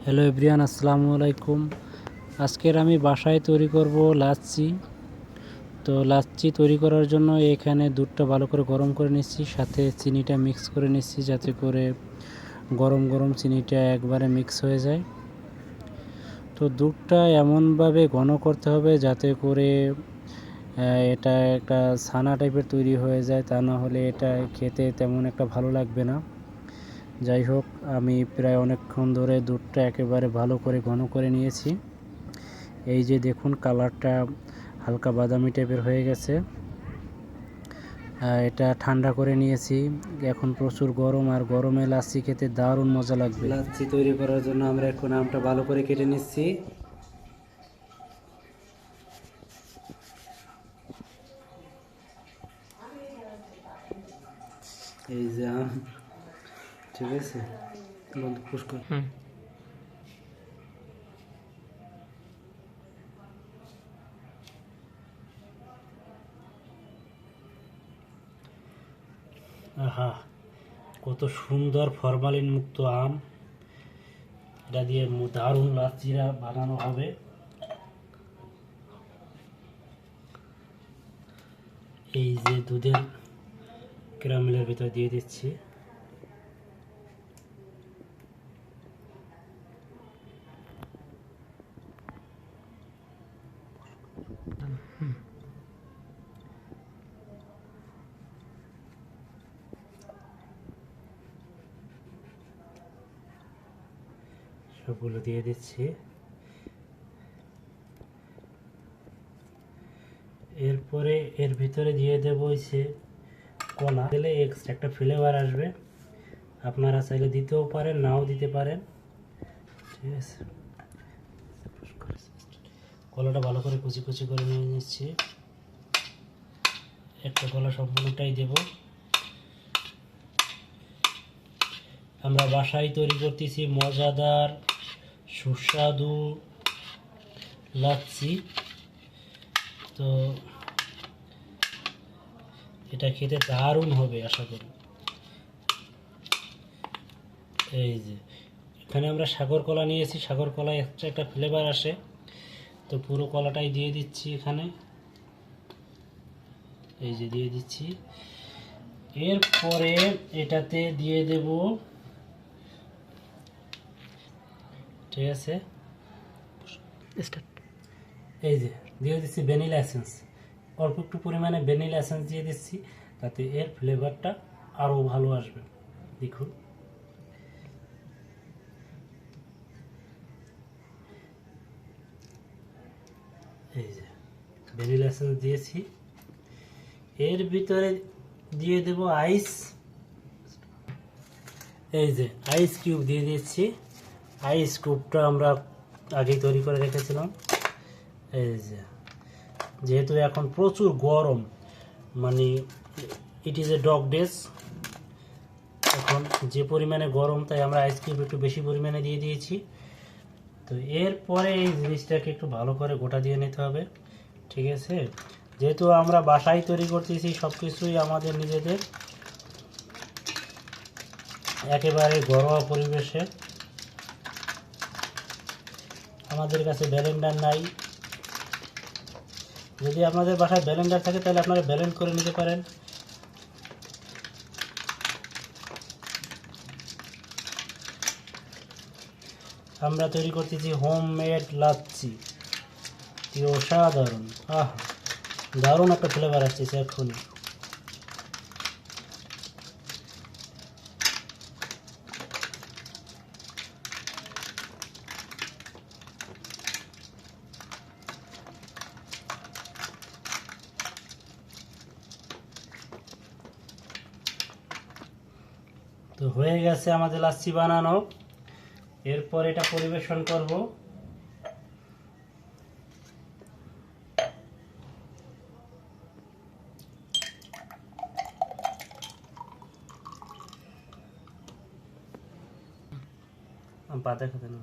Hello everyone, আসসালামু আলাইকুম। আজকের আমি বাসায় তৈরি করব লাচ্ছি। তো লাচ্ছি তৈরি করার জন্য এখানে দুধটা ভালো করে গরম করে নিচ্ছি, সাথে চিনিটা মিক্স করে নিচ্ছি যাতে করে গরম গরম চিনিটা একবারে মিক্স হয়ে যায়। তো দুধটা এমনভাবে ঘন করতে হবে যাতে করে এটা একটা ছানা টাইপের তৈরি হয়ে যায়, তা না হলে এটা খেতে তেমন একটা ভালো লাগবে না। যাই হোক, আমি প্রায় অনেকক্ষণ ধরে দুধটা একেবারে ভালো করে ঘন করে নিয়েছি। এই যে দেখুন, কালারটা হালকা বাদামি টাইপের হয়ে গেছে। এটা ঠান্ডা করে নিয়েছি। এখন প্রচুর গরম, আর গরমে লাচ্ছি খেতে দারুণ মজা লাগবে। লাচ্ছি তৈরি করার জন্য আমরা এখন আমটা ভালো করে কেটে নিচ্ছি। এই যে আম, ঠিক আছে, বন্ধ পুষ্কর। আহা, কত সুন্দর ফরমালিন মুক্ত আম! এটা দিয়ে দারুণ লাচ্ছিরা বানানো হবে। এই যে দুধের ক্যারামেলের ভিতর দিয়ে দিচ্ছি। সবগুলো দিয়ে দিচ্ছি। এরপরে এর ভিতরে দিয়ে দেবো হচ্ছে কলা। দিলে এক্সট্রা একটা ফ্লেভার আসবে। আপনারা চাইলে দিতেও পারেন, নাও দিতে পারেন, ঠিক আছে। কলাটা ভালো করে কুচি কুচি করে নিয়ে নিচ্ছি। একটা কলা সম্পূর্ণটাই দেব। আমরা বাসায় তৈরি করতেছি মজাদার সুস্বাদু লাচ্ছি। তো এটা খেতে দারুণ হবে আশা করি। এই যে এখানে আমরা সাগর কলা নিয়েছি, সাগর কলা এক্সট্রা একটা ফ্লেভার আসে। তো পুরো কলাটাই দিয়ে দিচ্ছি এখানে। এই যে দিয়ে দিচ্ছি। এরপরে এটাতে দিয়ে দেব, ঠিক আছে, এই যে দিয়ে দিচ্ছি ভ্যানিলা এসেন্স। অল্প একটু পরিমাণে ভ্যানিলা এসেন্স দিয়ে দিচ্ছি, তাতে এর ফ্লেভারটা আরও ভালো আসবে। দেখুন, এই যে ভ্যানিলা এসেন্স দিয়েছি। এর ভিতরে দিয়ে দেব আইস। এই যে আইস কিউব দিয়ে দিচ্ছি। আইস কিউবটা আমরা আগেই তৈরি করে রেখেছিলাম। এই যে যেহেতু এখন প্রচুর গরম, মানে it is a dog days, এখন যে পরিমাণে গরম, তাই আমরা আইস কিউব একটু বেশি পরিমাণে দিয়ে দিয়েছি। তো এরপরে এই জিনিসটাকে একটু ভালো করে গোটা দিয়ে নিতে হবে, ঠিক আছে। যেহেতু আমরা বাসায় তৈরি করতেছি, সব কিছুই আমাদের নিজেদের, একেবারে ঘরোয়া পরিবেশে। আমাদের কাছে ব্লেন্ডার নাই। যদি আপনাদের বাসায় ব্লেন্ডার থাকে তাহলে আপনারা ব্লেন্ড করে নিতে পারেন। আমরা তৈরি করতেছি হোমমেড লাচ্ছি, কি অসাধারণ! দারুণ একটা ফ্লেভার আসছে এক্ষুনি। তো হয়ে গেছে আমাদের লাচ্ছি বানানো। এরপর এটা পরিবেশন করব। পাতা খেতে না,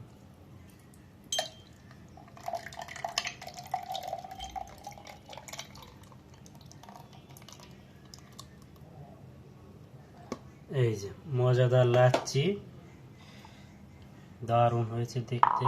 এই যে মজাদার লাচ্ছি, দারুণ হয়েছে দেখতে।